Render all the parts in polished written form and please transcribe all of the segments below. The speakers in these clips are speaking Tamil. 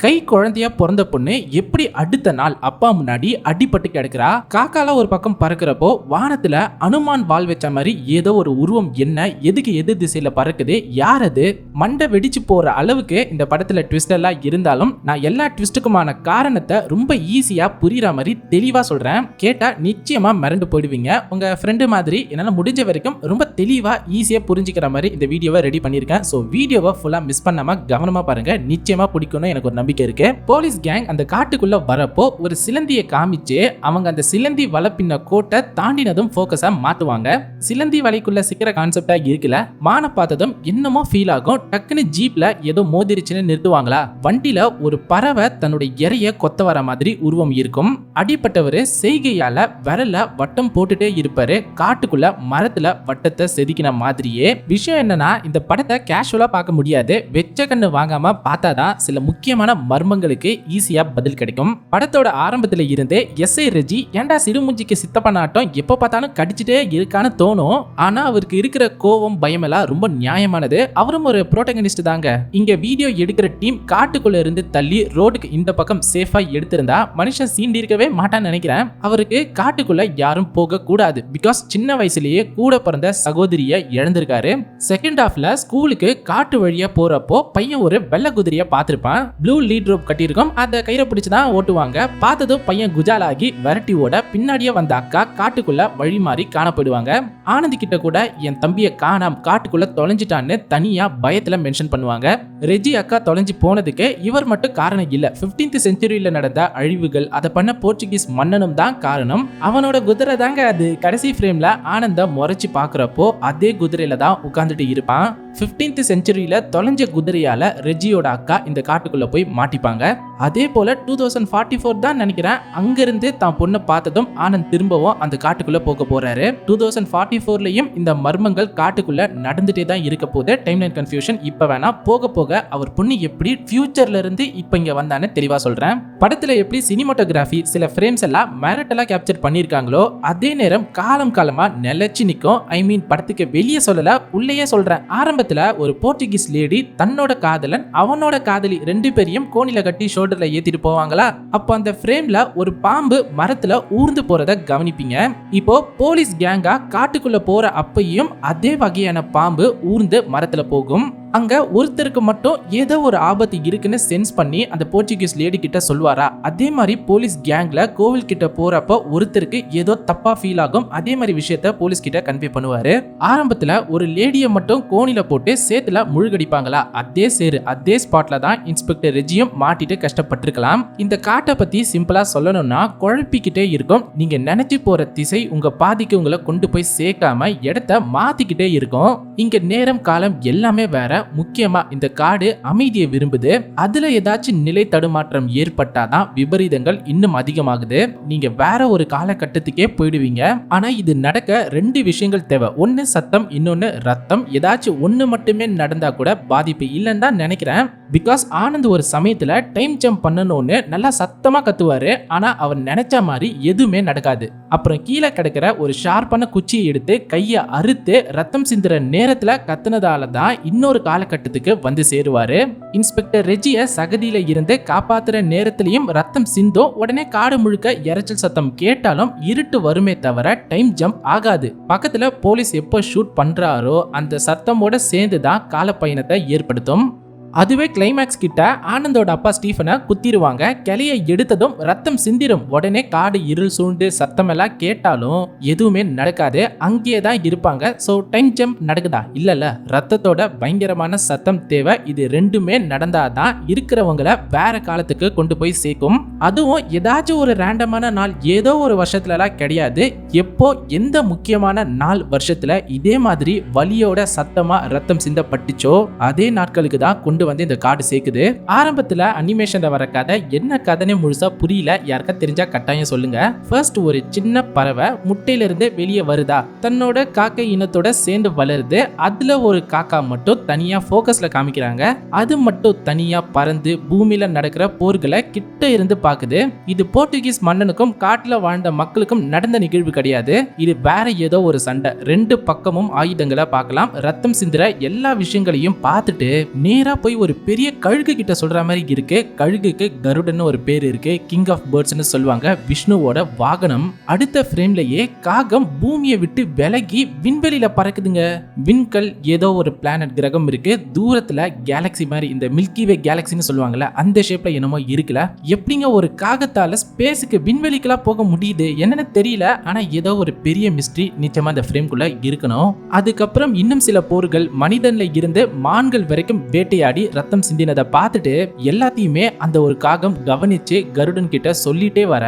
கை குழந்தையா பிறந்த பொண்ணு எப்படி அடுத்த நாள் அப்பா முன்னாடி அடிபட்டு கிடக்குறா. காக்கால ஒரு பக்கம் பறக்கிறப்போ வானத்துல அனுமான் வால் வச்ச மாதிரி ஏதோ ஒரு உருவம் என்ன எதுக்கு எதிர் திசையில பறக்குது, யார் அது? மண்டை வெடிச்சு போற அளவுக்கு இந்த படத்துல ட்விஸ்ட் எல்லாம் இருந்தாலும் நான் எல்லா ட்விஸ்டுக்குமான காரணத்தை ரொம்ப ஈஸியா புரியுற மாதிரி தெளிவா சொல்றேன். கேட்டா நிச்சயமா மிரண்டு போயிடுவீங்க. உங்க ஃப்ரெண்டு மாதிரி என்னால முடிஞ்ச வரைக்கும் ரொம்ப தெளிவா ஈஸியா புரிஞ்சுக்கிற மாதிரி இந்த வீடியோவை ரெடி பண்ணிருக்கேன். ஸோ வீடியோவை ஃபுல்லா மிஸ் பண்ணாம கவனமா பாருங்க, நிச்சயமா பிடிக்கும்னு எனக்கு ஒரு நம்பிக்கை இருக்கு. போலீஸ் கேங் அந்த காட்டுக்குள்ள வரப்போ ஒரு சிலந்தியை காமிச்சு அவங்க அந்த சிலந்தி வளப்பின்ன கோட்டை தாண்டினதும் போக்கஸா மாத்துவாங்க. சிலந்தி வலைக்குள்ள சிக்கிற கான்செப்டா இருக்குல்ல, மான பார்த்ததும் என்னமோ ஃபீல் ஆகும். டக்குன்னு ஜீப்ல ஏதோ மோதிருச்சுன்னு நிறுத்துவாங்களா, வண்டியில ஒரு பறவை தன்னுடைய இறைய கொத்த வர மாதிரி உருவம் இருக்கும். அடிப்பட்டவர் செய்கையால விரல வட்டம் போட்டுட்டே இருப்பாரு. காட்டுக்குள்ள மரத்துல வட்டத்தை செதுக்கின மாதிரியே. விஷயம் என்னன்னா, இந்த படத்தை கேஷுவலா பார்க்க முடியாது. வெச்ச கண்ணு வாங்காம பார்த்தாதான் சில முக்கியமான மர்மங்களுக்கு ஈஸியா பதில் கிடைக்கும். படத்தோட ஆரம்பத்துல இருந்தே எஸ்ஐ ரெஜி ஏண்டா சிடுமுஞ்சிக்கு சித்தப்ப நாட்டம் எப்ப பார்த்தாலும் கடிச்சிட்டே இருக்கான்னு தோணும். ஆனா அவருக்கு இருக்கிற கோவம் பயம் எல்லாம் ரொம்ப நியாயமானது. அவரும் ஒரு புரோட்டகனிஸ்ட் தாங்க. இங்க வீடியோ எடுக்கிற டீம் காட்டுக்குள்ள இருந்து தள்ளி ரோடுக்கு இந்த பக்கம் சேஃபா எடுத்திருந்தா மனுஷன் சீண்டி இருக்கவே மாட்டான்னு நினைக்கிறேன். அவருக்கு காட்டுக்குள்ள யாரும் போக கூடாது. பிகாஸ் சின்ன வயசுலயே கூட பிறந்த சகோதரிய இழந்திருக்காரு. செகண்ட் ஹாஃப்ல ஸ்கூலுக்கு காட்டு வழியா போறப்போ பையன் ஒரு வெள்ளை குதிரைய பார்த்திருப்பான். ப்ளூ லீட் ரோப் கட்டியிருக்கும். அந்த கயிறை பிடிச்சுதான் ஓட்டுவாங்க. பார்த்ததும் பையன் குஜாலாகி விரட்டி ஓட பின்னாடியே வந்த அக்கா காட்டுக்குள்ள வழி மாறி காணப்படுவாங்க. ஆனந்தி கிட்ட கூட என் தம்பியை காணாம காட்டுக்குள்ள தொலைஞ்சிட்டான்னு தனியா பயத்துல மென்ஷன் பண்ணுவாங்க. ரெஜி அக்கா தொலைஞ்சு போனதுக்கு இவர் மட்டும் காரணம் இல்ல. 15th செஞ்சுரியில நடந்த அழிவுகள் அதை பண்ண போர்ச்சுகீஸ் மன்னனும் தான் காரணம். அவனோட குதிரை தாங்க அது. கடைசி ஃப்ரேம்ல ஆனந்த முறைச்சு பாக்குறப்போ அதே குதிரையில தான் உட்கார்ந்துட்டு இருப்பான். 15th செஞ்சுரியில தொலைஞ்ச குதிரையால ரெஜியோட அக்கா இந்த காட்டுக்குள்ள போய் மாட்டிப்பாங்க. அதே போல 2044 தான் நினைக்கிறேன், அங்கிருந்து தான் பொண்ணை பார்த்ததும் ஆனந்த் திரும்பவும் அந்த காட்டுக்குள்ள போக போறாரு. 2044லயும் இந்த மர்மங்கள் காட்டுக்குள்ள நடந்துட்டே தான் இருக்க போது. டைம்லைன் கன்ஃபியூஷன் இப்ப வேணா, போக போக அவர் பொண்ணு எப்படி ஃபியூச்சர்ல இருந்து இப்ப இங்க வந்தான்னு தெளிவா சொல்றேன். படத்துல எப்படி சினிமாட்டோகிராஃபி சில ஃப்ரேம்ஸ் எல்லாம் மிரட்டலா கேப்சர் பண்ணிருக்காங்களோ அதே நேரம் காலம் காலமா நிலைச்சு நிக்கும். ஐ மீன் படத்துக்கு வெளியே சொல்லல, உள்ளேயே சொல்றேன். ஆரம்பத்துல ஒரு போர்ச்சுகீஸ் லேடி தன்னோட காதலன் அவனோட காதலி ரெண்டு பேரையும் கோணில கட்டி ஷோல்டர்ல ஏத்திட்டு போவாங்களா, அப்போ அந்த ஃப்ரேம்ல ஒரு பாம்பு மரத்துல ஊர்ந்து போறத கவனிப்பீங்க. இப்போ போலீஸ் கேங்கா காட்டுக்குள்ள போற அப்பையும் அதே வகையான பாம்பு ஊர்ந்து மரத்துல போகும். அங்க ஒருத்தருக்கு மட்டும் ஏதோ ஒரு ஆபத்து இருக்குன்னு சென்ஸ் பண்ணி அந்த போர்ச்சுகீஸ் லேடி கிட்ட சொல்வாரா, அதே மாதிரி போலீஸ் கேங்ல கோவில் கிட்ட போறப்போ ஒருத்தருக்கு ஏதோ தப்பா ஃபீல் ஆகும். அதே மாதிரி விஷயத்த போலீஸ் கிட்ட கன்வே பண்ணுவாரு. ஆரம்பத்துல ஒரு லேடியை மட்டும் கோணில போட்டு சேத்துல முழுகடிப்பாங்களா, அதே சேரு அதே ஸ்பாட்ல தான் இன்ஸ்பெக்டர் ரெஜியும் மாட்டிட்டு கஷ்டப்பட்டிருக்கலாம். இந்த காட்டை பத்தி சிம்பிளா சொல்லணும்னா குழப்பிக்கிட்டே இருக்கும். நீங்க நினைச்சு போற திசை உங்க பாதிக்கு உங்களை கொண்டு போய் சேர்க்காம இடத்த மாத்திக்கிட்டே இருக்கும். இங்க நேரம் காலம் எல்லாமே வேற. முக்கியமா இந்த காடு அமைதியை விரும்புது. அதுல ஏதாச்சும் நிலை தடுமாற்றம் ஏற்பட்டாதான் விபரீதங்கள் இன்னும் அதிகமாகுது. நீங்க வேற ஒரு காலகட்டத்துக்கே போயிடுவீங்க. ஆனா இது நடக்க ரெண்டு விஷயங்கள் தேவை. ஒன்னு சத்தம், இன்னொன்னு ரத்தம். ஏதாச்சும் ஒண்ணு மட்டுமே நடந்தா கூட பாதிப்பு இல்லைன்னு தான் நினைக்கிறேன். பிகாஸ் ஆனந்த் ஒரு சமயத்துல டைம் ஜம்ப் பண்ணணும்னு நல்லா சத்தமா கத்துவாரு. ஆனா அவர் நினைச்ச மாதிரி எதுவுமே நடக்காது. அப்புறம் கீழே கிடக்கிற ஒரு ஷார்ப்பான குச்சியை எடுத்து கையை அறுத்து ரத்தம் சிந்துற நேரத்துல கத்துனதால தான் இன்னொரு காலகட்டத்துக்கு வந்து சேருவாரு. இன்ஸ்பெக்டர் ரெஜிய சகதியில இருந்து காப்பாத்துற நேரத்திலையும் ரத்தம் சிந்தும். உடனே காடு முழுக்க இரைச்சல் சத்தம் கேட்டாலும் இருட்டு வருமே தவிர டைம் ஜம்ப் ஆகாது. பக்கத்துல போலீஸ் எப்போ ஷூட் பண்றாரோ அந்த சத்தமோட சேர்ந்து தான் கால பயணத்தை ஏற்படுத்தும். அதுவே கிளைமேக்ஸ் கிட்ட ஆனந்தோட அப்பா ஸ்டீஃபனை குத்திடுவாங்க. கிளையை எடுத்ததும் ரத்தம் சிந்திரும். உடனே காடு இருள் சூழ்ந்து சத்தம் எல்லாம் கேட்டாலும் எதுவுமே நடக்காது. அங்கேயே தான் இருப்பாங்க. ஸோ டைம் ஜம்ப் நடக்குதா? இல்லைல்ல, ரத்தத்தோட பயங்கரமான சத்தம் தேவை. இது ரெண்டுமே நடந்தாதான் இருக்கிறவங்களை வேற காலத்துக்கு கொண்டு போய் சேர்க்கும். அதுவும் ஏதாச்சும் ஒரு ரேண்டமான நாள் ஏதோ ஒரு வருஷத்துலலாம் கிடையாது. எப்போ எந்த முக்கியமான நாள் வருஷத்துல இதே மாதிரி வலியோட சத்தமா ரத்தம் சிந்தப்பட்டுச்சோ அதே நாட்களுக்கு தான் கொண்டு வந்து இந்த கார்டு சேர்க்குது. ஆரம்பத்துல அனிமேஷன்ல வர கதை என்ன கதைனே முழுசா புரியல. யாருக்கா தெரிஞ்சா கட்டாயம் சொல்லுங்க. ஃபர்ஸ்ட் ஒரு சின்ன பறவை முட்டையில இருந்து வெளியே வருதா, தன்னோட காக்கை இனத்தோட சேர்ந்து வளருது. அதுல ஒரு காக்கா மட்டும் தனியா போக்கஸ்ல காமிக்கிறாங்க. அது மட்டும் தனியா பறந்து பூமியில நடக்கிற போர்களை கிட்ட இருந்து பாக்குது. இது போர்ச்சுகீஸ் மன்னனுக்கும் காட்டுல வாழ்ந்த மக்களுக்கும் நடந்த நிகழ்வு கிடையாது. இது வேற ஏதோ ஒரு சண்டை. ரெண்டு பக்கமும் ஆயுதங்களை பார்க்கலாம். ரத்தம் சிந்துற எல்லா விஷயங்களையும் பார்த்துட்டு நேரா போய் போய் ஒரு பெரிய கழுகு கிட்ட சொல்ற மாதிரி இருக்கு. கழுகுக்கு கருடன் ஒரு பேர் இருக்கு. கிங் ஆஃப் பேர்ட்ஸ்னு சொல்லுவாங்க. விஷ்ணுவோட வாகனம். அடுத்த ஃப்ரேம்லயே காகம் பூமியை விட்டு விலகி விண்வெளியில பறக்குதுங்க. விண்கல் ஏதோ ஒரு பிளானட் கிரகம் இருக்கு. தூரத்துல கேலக்சி மாதிரி இந்த மில்கி வே கேலக்சின்னு சொல்லுவாங்கல்ல அந்த ஷேப்ல என்னமோ இருக்குல்ல. எப்படிங்க ஒரு காகத்தால ஸ்பேஸுக்கு விண்வெளிக்கெல்லாம் போக முடியுது என்னன்னு தெரியல. ஆனா ஏதோ ஒரு பெரிய மிஸ்ட்ரி நிச்சயமா அந்த ஃப்ரேம்குள்ள இருக்கணும். அதுக்கப்புறம் இன்னும் சில போர்கள் மனிதன்ல இருந்து மான்கள் வரைக்கும் வேட்டையாடி ரத்தம் சிந்தினதை பார்த்துட்டு எல்லாத்தையுமே அந்த ஒரு காகம் கவனிச்சு கருடன் கிட்ட சொல்லிட்டே வர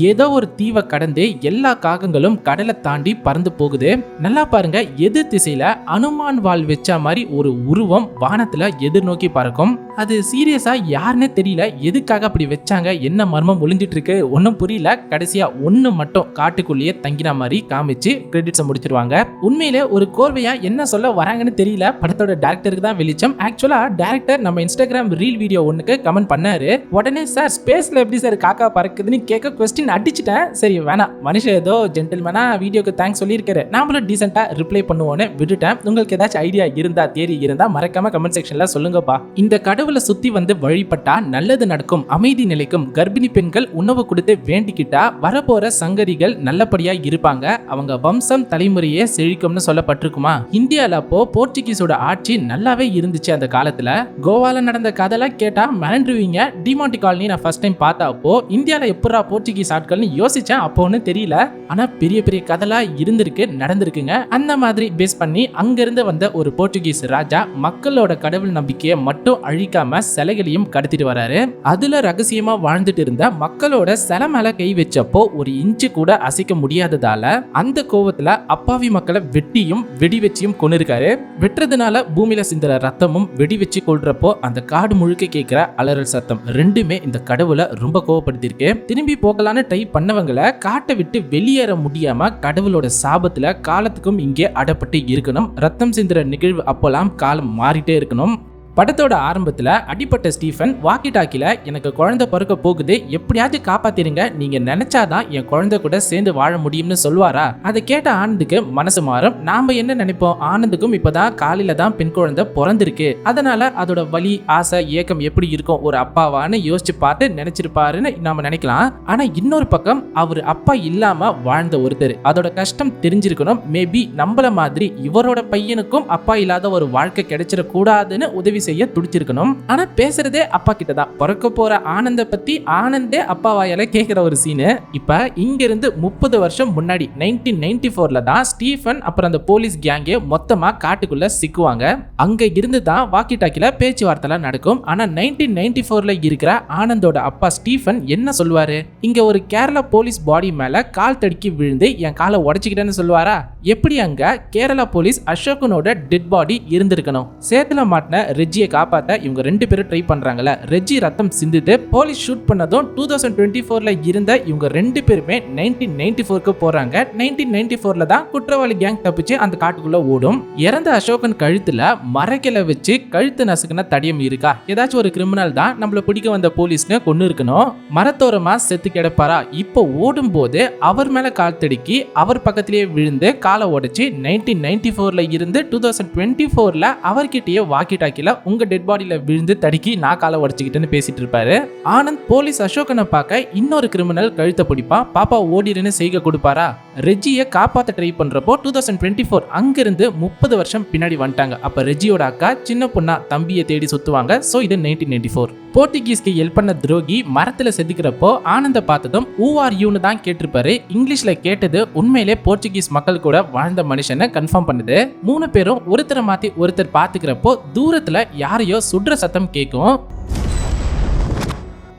ஏதோ ஒரு தீவை கடந்து எல்லா காகங்களும் கடலை தாண்டி பறந்து போகுது. நல்லா பாருங்க, எதிர் திசையில அனுமான் வால் வச்ச மாதிரி ஒரு உருவம் வானத்துல எதிர்நோக்கி பறக்கும். அது சீரியஸா யாருன்னே தெரியல, எதுக்காக அப்படி வச்சாங்க, என்ன மர்மம் ஒளிஞ்சிட்டு இருக்கு ஒன்னும் புரியல. கடைசியா ஒண்ணு மட்டும் காட்டுக்குள்ளேயே தங்கின மாதிரி காமிச்சு கிரெடிட்ஸ் முடிச்சிருவாங்க. உண்மையிலே ஒரு கோர்வையா என்ன சொல்ல வராங்கன்னு தெரியல. படத்தோட டைரக்டருக்கு தான் வெளிச்சம். ஆக்சுவலா டைரக்டர் நம்ம இன்ஸ்டாகிராம் ரீல் வீடியோ ஒண்ணுக்கு கமெண்ட் பண்ணாரு. உடனே சார் ஸ்பேஸ்ல எப்படி சார் காக்கா பறக்குதுன்னு கேட்க கொஸ்டின் அடிச்சிட்டேன். சரி வேணாம், மனுஷன் ஏதோ ஜென்டில்மேனா வீடியோக்கு தேங்க்ஸ் சொல்லியிருக்காரு, நாமளும் டீசெண்டா ரிப்ளை பண்ணுவோன்னு விட்டுட்டேன். உங்களுக்கு ஏதாச்சும் ஐடியா இருந்தா தேரி இருந்தா மறக்காம கமெண்ட் செக்ஷன்ல சொல்லுங்கப்பா. இந்த கடவுளை சுத்தி வந்து வழிபட்டா நல்லது நடக்கும், அமைதி நிலைக்கும், கர்ப்பிணி பெண்கள் உணவு கொடுத்து வேண்டிக்கிட்டா வரப்போற சங்கதிகள் நல்லபடியா இருப்பாங்க, அவங்க வம்சம் தலைமுறையே செழிக்கும்னு சொல்லப்பட்டிருக்குமா. இந்தியால அப்போ போர்ச்சுகீஸோட ஆட்சி நல்லாவே இருந்துச்சு. அந்த காலத்துல கோவால நடந்த கதைலாம் கேட்டா மறந்துடுவீங்க. டிமாண்டி காலனி நான் ஃபர்ஸ்ட் டைம் பார்த்தப்போ இந்தியால எப்படா போர்ச்சுகீஸ் ஆட்கள்னு யோசிச்சேன். அப்போன்னு தெரியல, ஆனா பெரிய பெரிய கதைலாம் இருந்திருக்கு, நடந்திருக்குங்க. அந்த மாதிரி பேஸ் பண்ணி அங்கிருந்து வந்த ஒரு போர்ச்சுகீஸ் ராஜா மக்களோட கடவுள் நம்பிக்கையை மட்டும் அழிக்காம சிலைகளையும் கடத்திட்டு வராரு. அதுல ரகசியமா வாழ்ந்துட்டு இருந்த மக்களோட சிலை மேல கை வச்சப்போ ஒரு இன்ச்சு கூட அசைக்க முடியாததால அந்த கோவத்துல அப்பாவி மக்களை வெட்டியும் வெடி வச்சியும் கொண்டிருக்காரு. வெட்டுறதுனால பூமியில சிந்துற ரத்தமும் வெடி வச்சு கொள்றப்போ அந்த காடு முழுக்க கேட்கிற அலறல் சத்தம் ரெண்டுமே இந்த கடவுளை ரொம்ப கோவப்படுத்திருக்கு. திரும்பி போகலான்னு ட்ரை பண்ணவங்களை காட்டை விட்டு வெளியேற முடியாம கடவுளோட சாபத்துல காலத்துக்கும் இங்கே அடப்பட்டு இருக்கணும். ரத்தம் சிந்துற நிகழ்வு அப்போலாம் காலம் மாறிட்டே இருக்கணும். படத்தோட ஆரம்பத்துல அடிப்பட்ட ஸ்டீஃபன் வாக்கி டாக்கில எனக்கு குழந்தை பிறக்க போகுது, எப்படியாச்சும் காப்பாத்திருங்க, நீங்க நினைச்சாதான் என் குழந்தை கூட சேர்ந்து வாழ முடியும்னு சொல்வாரா. அதை கேட்ட ஆனந்துக்கு மனசு மாறும். நாம என்ன நினைப்போம், ஆனந்துக்கும் இப்பதான் காலையில தான் பெண் குழந்தை பிறந்திருக்கு, அதனால அதோட வலி ஆசை ஏக்கம் எப்படி இருக்கும் ஒரு அப்பாவான்னு யோசிச்சு பார்த்து நினைச்சிருப்பாருன்னு நாம நினைக்கலாம். ஆனா இன்னொரு பக்கம் அவர் அப்பா இல்லாம வாழ்ந்த ஒருத்தர், அதோட கஷ்டம் தெரிஞ்சிருக்கணும். மேபி நம்மள மாதிரி இவரோட பையனுக்கும் அப்பா இல்லாத ஒரு வாழ்க்கை கிடைச்சிடக்கூடாதுன்னு உதவி செய்ய துடிச்சிருக்கணும். ஆனா பேசுறதே அப்பா கிட்ட தான். பிறக்க போற ஆனந்த பத்தி ஆனந்தே அப்பா வாயால கேட்கிற ஒரு சீனு. இப்ப இங்க இருந்து 30 வருஷம் முன்னாடி 1994ல தான் ஸ்டீஃபன் அப்புறம் அந்த போலீஸ் கேங்கே மொத்தமா காட்டுக்குள்ள சிக்குவாங்க. அங்க இருந்து தான் வாக்கி டாக்கில பேச்சுவார்த்தை நடக்கும். ஆனா 1994ல இருக்கிற ஆனந்தோட அப்பா ஸ்டீஃபன் என்ன சொல்வாரு, இங்க ஒரு கேரளா போலீஸ் பாடி மேல கால் தடுக்கி விழுந்து என் காலை உடைச்சிக்கிட்டேன்னு சொல்வாரா. எப்படி அங்க கேரளா போலீஸ் அசோகனோட டெட் பாடி இருந்திருக்கணும். சேத்துல மாட்டின ரெஜ்ஜியை காப்பாத்த இவங்க ரெண்டு பேரும் ட்ரை பண்றாங்கல்ல. ரெஜ்ஜி ரத்தம் சிந்திட்டு போலீஸ் ஷூட் பண்ணதும் 2024ல இருந்த இவங்க ரெண்டு பேருமே 1994க்கு போறாங்க. 1994ல தான் குற்றவாளி கேங் தப்பிச்சு அந்த காட்டுக்குள்ள ஓடும். இறந்த அசோகன் கழுத்துல மரக்கில வச்சு கழுத்து நசுக்குன தடியம் இருக்கா. ஏதாச்சும் ஒரு கிரிமினல் தான் நம்மள பிடிக்க வந்த போலீஸ்னு கொண்டு இருக்கணும். மரத்தோரமா செத்து கிடப்பாரா. இப்போ ஓடும் போது அவர் மேல கால் தடுக்கி அவர் பக்கத்திலேயே விழுந்து காலை உடைச்சு 1994ல இருந்து 2024ல அவர்கிட்டயே வாக்கி டாக்கில உங்க டெட் பாடியில விழுந்து தடுக்கி நான் காலை உடைச்சுக்கிட்டேன்னு பேசிட்டு இருப்பாரு. ஆனந்த் போலீஸ் அசோகனை பார்க்க இன்னொரு கிரிமினல் கழுத்தை பிடிப்பான். பாப்பா ஓடிடுன்னு செய்க கொடுப்பாரா. ரெஜ்ஜியை காப்பாத்த ட்ரை பண்றப்போ 2024 அங்கிருந்து 30 வருஷம் பின்னாடி வந்துட்டாங்க. அப்ப ரெஜ்ஜியோட அக்கா சின்ன பொண்ணா தம்பியை தேடி சுத்துவாங்க. சோ இது 1994. போர்ச்சுகீஸ்க்கு ஹெல்ப் பண்ண துரோகி மரத்துல செதுக்கிறப்போ ஆனந்த பார்த்ததும் ஊ ஆர் யூன்னு தான் கேட்டிருப்பாரு. இங்கிலீஷ்ல கேட்டது உண்மையிலே போர்ச்சுகீஸ் மக்கள் கூட வாழ்ந்த மனுஷனை கன்ஃபார்ம் பண்ணுது. 3 பேரும் ஒருத்தரை மாத்தி ஒருத்தர் பாத்துக்கிறப்போ தூரத்துல யாரையோ சுடுற சத்தம் கேட்கும்.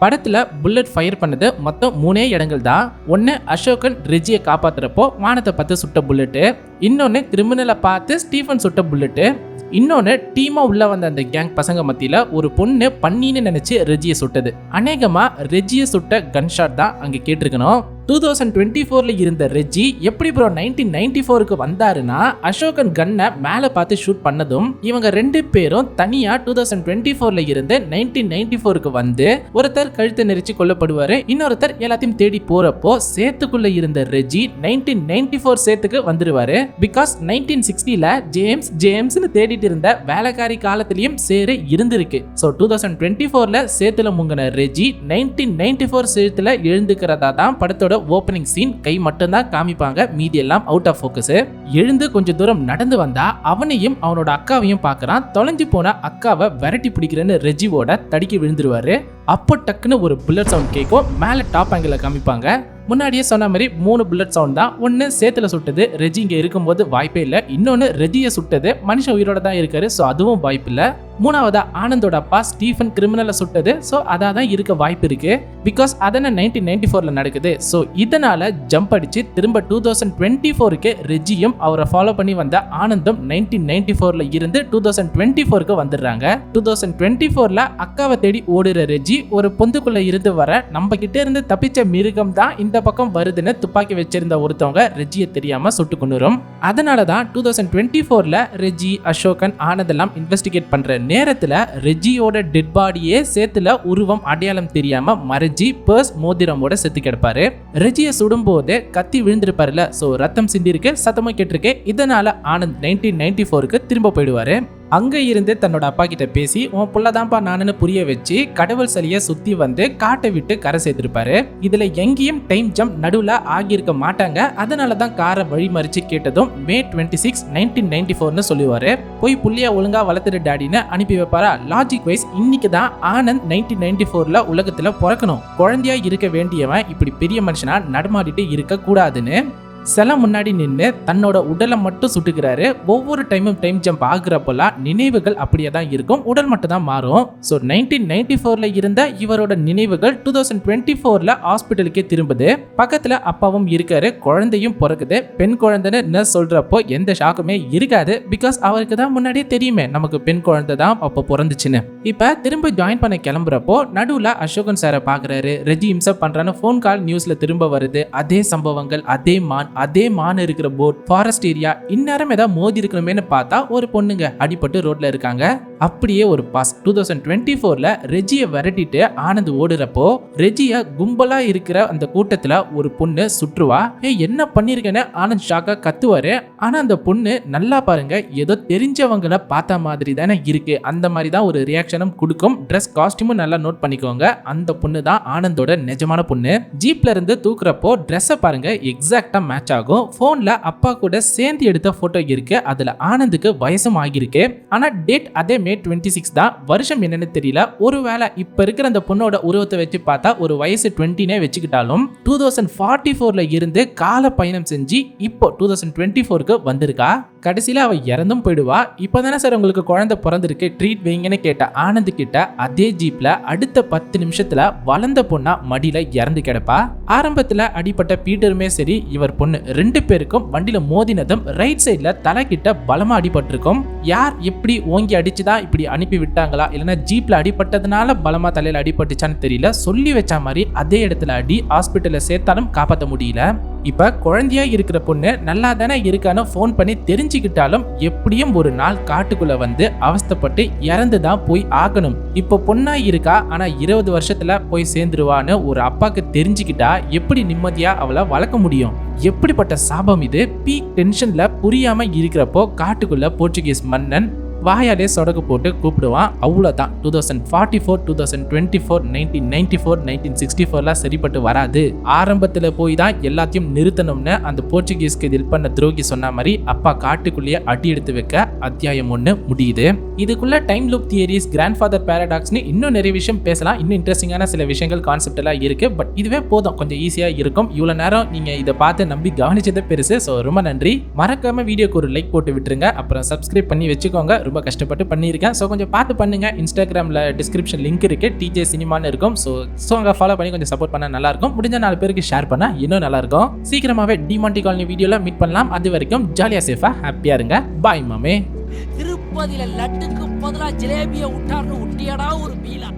படத்துல புல்லட் ஃபயர் பண்ணது மொத்தம் 3 இடங்கள் தான். ஒன்னு அசோகன் ரெஜ்ஜியை காப்பாத்துறப்போ வானத்தை பார்த்து சுட்ட புல்லட்டு, இன்னொன்னு கிரிமினலை பார்த்து ஸ்டீஃபன் சுட்ட புல்லட்டு, இன்னொன்னு டீமா உள்ள வந்த அந்த கேங் பசங்க மத்தியில ஒரு பொண்ணு பண்ணின்னு நினைச்சு ரெஜ்ஜியை சுட்டது. அநேகமா ரெஜ்ஜியை சுட்ட கன்ஷாட் தான் அங்க கேட்டிருக்கணும். 2024ல இருந்த ரெஜி எப்படி ப்ரோ 1994க்கு வந்தாருன்னா அசோகன் கன்னை மேல பார்த்து ஷூட் பண்ணதும் இவங்க ரெண்டு பேரும் தனியா 2024ல இருந்து 1994க்கு வந்து ஒருத்தர் கழுத்தை நெரிச்சு கொல்லப்படுவாரு, இன்னொருத்தர் எல்லாத்தையும் தேடி போறப்போ சேத்துக்குள்ள இருந்த ரெஜி 1994 சேத்துக்கு வந்துருவாரு. பிகாஸ் 1960ல ஜேம்ஸ்னு தேடிட்டு இருந்த வேலைக்காரி காலத்திலயும் சேரு இருந்திருக்கு. சோ 2024ல சேத்துல முங்கின ரெஜி 1994 சேத்துல எழுந்துக்கிறதா தான் படத்தோட ஓபனிங் சீன். கை மட்டும் தான் காமிப்பாங்க, மீதி எல்லாம் அவுட் ஆஃப் ஃபோக்கஸ். எழுந்து கொஞ்சம் தூரம் நடந்து வந்தா அவனையும் அவனோட அக்காவையும் பார்க்கறான். தொலைஞ்சு போன அக்காவை விரட்டி பிடிக்கிறேன்னு ரெஜிவோட தடிக்கி விழுந்துருவாரு. அப்போ டக்குன்னு ஒரு புல்லட் சவுண்ட் கேட்கும். மேல டாப் ஆங்கிள் காமிப்பாங்க. முன்னாடியே சொன்ன மாதிரி 3 புல்லட் சவுண்ட் தான். ஒன்னு சேத்துல சுட்டது, ரெஜி இங்க இருக்கும்போது வாய்ப்பே இல்லை. இன்னொன்னு ரெஜியை சுட்டது, மனுஷன் உயிரோட தான் இருக்காரு, சோ அதுவும் வாய்ப்பு இல்லை. மூணாவதா ஆனந்தோட அப்பா ஸ்டீஃபன் கிரிமினலை சுட்டது, சோ அதான் இருக்க வாய்ப்பு இருக்கு. பிகாஸ் அதன 1994ல நடக்குது. சோ இதனால ஜம்ப் அடிச்சு திரும்ப 2024க்கு ரெஜியும் அவரை ஃபாலோ பண்ணி வந்த ஆனந்தும் 1994ல இருந்து 2024க்கு வந்துடுறாங்க. 2024ல அக்காவை தேடி ஓடுற ரெஜி ஒரு பொந்துக்குள்ள இருந்து வர நம்ம கிட்ட இருந்து தப்பிச்ச மிருகம் தான் இந்த பக்கம் வருதுன்னு துப்பாக்கி வச்சிருந்த ஒருத்தவங்க ரெஜியை தெரியாம சுட்டு கொண்டுரும். அதனாலதான் 2024ல ரெஜி, அசோகன், ஆனந்த் எல்லாம் இன்வெஸ்டிகேட் பண்ற நேரத்துல ரெஜியோட டெட் பாடியே சேத்துல உருவம் அடையாளம் தெரியாம மறைஞ்சி பர்ஸ் மோதிரமோட செத்து கிடப்பாரு. ரெஜியை சுடும்போது கத்தி விழுந்திருப்பாருல, சோ ரத்தம் சிந்தி இருக்கு, சத்தமும் கேட்டிருக்கு. இதனால ஆனந்த் 1994க்கு திரும்ப போயிடுவாரு. அங்க இருந்து தன்னோட அப்பா கிட்ட பேசி உன் புள்ளதான்ப்பா நானுன்னு புரிய வச்சு கடவுள் சிலையை சுத்தி வந்து காட்டை விட்டு கரை சேர்த்திருப்பாரு. இதுல எங்கேயும் டைம் ஜம்ப் நடுவுல ஆகியிருக்க மாட்டாங்க. அதனாலதான் காரை வழிமறிச்சு கேட்டதும் May 26, 1994ன்னு சொல்லுவாரு. போய் புள்ளியா ஒழுங்கா வளர்த்துட்டு டாடின்னு அனுப்பி வைப்பாரா. லாஜிக் வைஸ் இன்னைக்கு தான் ஆனந்த் 1994ல உலகத்துல பிறக்கணும். குழந்தையா இருக்க வேண்டியவன் இப்படி பெரிய மனுஷனா நடமாடிட்டு இருக்க கூடாதுன்னு சில முன்னாடி நின்று தன்னோட உடலை மட்டும் சுட்டுக்கிறாரு. ஒவ்வொரு டைமும் டைம் ஜம்ப் ஆகுறப்பெல்லாம் நினைவுகள் அப்படியே தான் இருக்கும், உடல் மட்டும் தான் மாறும். ஸோ 1994ல இருந்த இவரோட நினைவுகள் 2024ல ஹாஸ்பிட்டலுக்கே திரும்புது. பக்கத்துல அப்பாவும் இருக்காரு, குழந்தையும் பிறக்குது. பெண் குழந்தைன்னு நர்ஸ் சொல்றப்போ எந்த ஷாக்குமே இருக்காது. பிகாஸ் அவருக்கு தான் முன்னாடியே தெரியுமே நமக்கு பெண் குழந்தை தான் அப்போ பிறந்துச்சுன்னு. இப்ப திரும்ப ஜாயின் பண்ண கிளம்புறப்போ நடுவுல அசோகன் சாரை பாக்குறாரு. ரெஜி இம்சப் பண்றான்னு போன் கால் நியூஸ்ல திரும்ப வருது. அதே சம்பவங்கள், அதே மான் இருக்கிற போட், ஃபாரஸ்ட் ஏரியா. இந்நேரம் ஏதாவது மோதி இருக்கணுமேனு பார்த்தா ஒரு பொண்ணுங்க அடிபட்டு ரோட்ல இருக்காங்க. அப்படியே ஒரு பாஸ். 2024ல ரெஜியை விரட்டிட்டு ஆனந்த் ஓடுறப்போ ரெஜிய கும்பலா இருக்கிற அந்த கூட்டத்துல ஒரு பொண்ணு சுற்றுவா. என்ன பண்ணிருக்கேன்னு ஆனந்த் ஷாக்கா கத்துவாரு. ஆனா அந்த பொண்ணு நல்லா பாருங்க, ஏதோ தெரிஞ்சவங்களை பார்த்த மாதிரி தானே இருக்கு, அந்த மாதிரி தான் ஒரு ரியாக்ஷனும் கொடுக்கும். ட்ரெஸ் காஸ்டியூமும் நல்லா நோட் பண்ணிக்கோங்க. அந்த பொண்ணு தான் ஆனந்தோட நிஜமான பொண்ணு. ஜீப்ல இருந்து தூக்குறப்போ ட்ரெஸ்ஸை பாருங்க, எக்ஸாக்டா மேட்ச் ஆகும். போன்ல அப்பா கூட சேர்ந்து எடுத்த போட்டோ இருக்கு. அதுல ஆனந்துக்கு வயசும் ஆகிருக்கு. ஆனா டேட் அதே May 26 தான். வருஷம் என்னன்னு தெரியல. ஒருவேளை இப்ப இருக்கிற அந்த பொண்ணோட உருவத்தை வச்சு பார்த்தா ஒரு வயசு 20னே வச்சுக்கிட்டாலும் 2044ல இருந்து கால பயணம் செஞ்சு இப்போ 2024க்கு வந்திருக்கா. கடைசியில அவ இறந்தும் போயிடுவா. இப்பதானே சார் உங்களுக்கு குழந்தை பிறந்திருக்கு, ட்ரீட் வைங்கன்னு கேட்ட ஆனந்த் கிட்ட அதே ஜீப்ல அடுத்த 10 நிமிஷத்துல வளர்ந்த பொண்ணா மடியில இறந்து கிடப்பா. ஆரம்பத்துல அடிப்பட்ட பீட்டருமே சரி, இவர் பொண்ணு ரெண்டு பேருக்கும் வண்டியில மோதினதும் ரைட் சைட்ல தலை கிட்ட பலமா அடிபட்டிருக்கும். யார் எப்படி ஓங்கி அடிச்சுதான் இப்படி அனுப்பி விட்டாங்களா, இல்லைன்னா ஜீப்ல அடிபட்டதுனால பலமா தலையில அடிபட்டுச்சான்னு தெரியல. சொல்லி வச்ச மாதிரி அதே இடத்துல அடி, ஹாஸ்பிட்டல்ல சேர்த்தாலும் காப்பாற்ற முடியல. இப்ப குழந்தையா இருக்கிற பொண்ணு நல்லா தானே இருக்கான்னு போன் பண்ணி தெரிஞ்சுக்கிட்டாலும் எப்படியும் ஒரு நாள் காட்டுக்குள்ள வந்து அவஸ்தைப்பட்டு இறந்துதான் போய் ஆகணும். இப்ப பொண்ணா இருக்கா, ஆனா 20 வருஷத்துல போய் சேர்ந்துருவான்னு ஒரு அப்பாக்கு தெரிஞ்சுக்கிட்டா எப்படி நிம்மதியா அவளை வளர்க்க முடியும்? எப்படிப்பட்ட சாபம் இது? பீக் டென்ஷன்ல புரியாம இருக்கிறப்போ காட்டுக்குள்ள போர்ச்சுகீஸ் மன்னன் வாயாலே சொடக்கு போட்டு கூப்பிடுவான். அவ்வளோதான். 2044, 2024, 1994, 1964லாம் சரிப்பட்டு வராது. ஆரம்பத்தில் போய் தான் எல்லாத்தையும் நிறுத்தணும்னு அந்த போர்ச்சுகீஸ்க்கு ஹெல்ப் பண்ண துரோகி சொன்ன மாதிரி அப்பா காட்டுக்குள்ளேயே அடி எடுத்து வைக்க அத்தியாயம் 1 முடியுது. இதுக்குள்ள time loop theories, grandfather பேரடாக்ஸ்னு இன்னும் நிறைய விஷயம் பேசலாம். இன்னும் இன்ட்ரெஸ்டிங்கான சில விஷயங்கள், கான்செப்ட் எல்லாம் இருக்கு. பட் இதுவே போதும், கொஞ்சம் ஈஸியா இருக்கும். இவ்வளவு நேரம் நீங்க இதை பார்த்து நம்பி கவனிச்சதே பெருசு. ஸோ ரொம்ப நன்றி. மறக்காம வீடியோக்கு ஒரு லைக் போட்டு விட்டுருங்க. அப்புறம் சப்ஸ்கிரைப் பண்ணி வச்சுக்கோங்க. ரொம்ப கஷ்டப்பட்டு பண்ணியிருக்கேன். ஸோ கொஞ்சம் பார்த்து பண்ணுங்க. இன்ஸ்டாகிராமில் டிஸ்கிரிப்ஷன் லிங்க் இருக்கு, டிஜே சினிமான்னு இருக்கும். ஸோ அங்கே ஃபாலோ பண்ணி கொஞ்சம் சப்போர்ட் பண்ண நல்லா இருக்கும். முடிஞ்ச 4 பேருக்கு ஷேர் பண்ண இன்னும் நல்லா இருக்கும். சீக்கிரமாவே டிமாண்டி காலனி வீடியோல மீட் பண்ணலாம். அது வரைக்கும் ஜாலியா சேஃபா ஹாப்பியா இருங்க. பாய் மாமே. திருப்பதியில லட்டுக்கு பதிலா ஜிலேபியை விட்டார்னு உண்டியடா ஒரு பீலா.